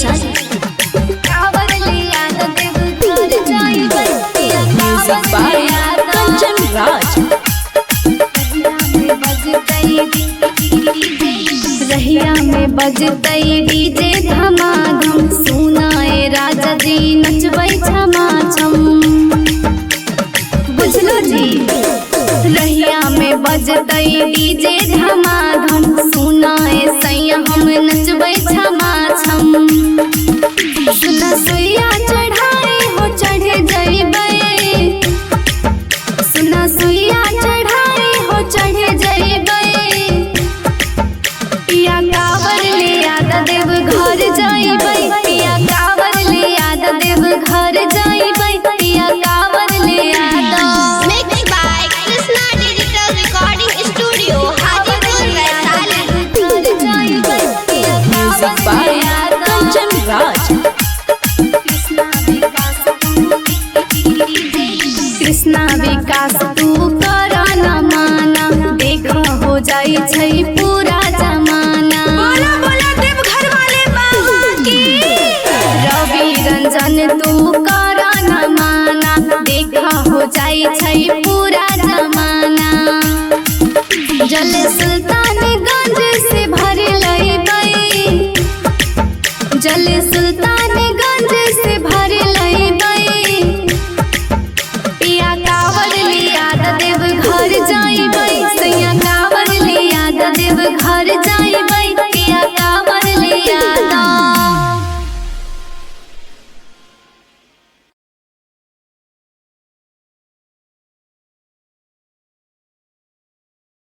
वैशाली। कांवर लिया देव घर जाइबै पिया म्यूजिक बाय कंचन राज। रहिया में बजतै डीजे धमाधम सुनाए राजा जी नचबै छमा छम। बुझलो जी रहिया में बजतै डीजे धमाधम सुनाए सैया हम नचबै छमा छम। सुना सुइया चढ़ाई हो चढ़ जइबै सुना सुइया चढ़ाई हो चढ़ जइबै पिया कांवर लिया देव घर जाइबै पिया कांवर लिया देव घर जाइबै पिया कांवर लिया Mixed by Krishna Digital Recording Studio, Hajipur, Vaishali। Music by Kanchan Raj. Krishna विकास तू कर न माना देखा हो जाई छै पूरा जमाना। बोला बोला देव घर वाले बाबा की। रवि रंजन तू कर न माना देखा हो जाई छै पूरा जमाना। जल सुल्तानगंज से भर लइबै जल सुल्तानगंज से भर लइबै पिया कांवर लिया देव घर जाइबै सैया कांवर लिया देव घर जाइबै।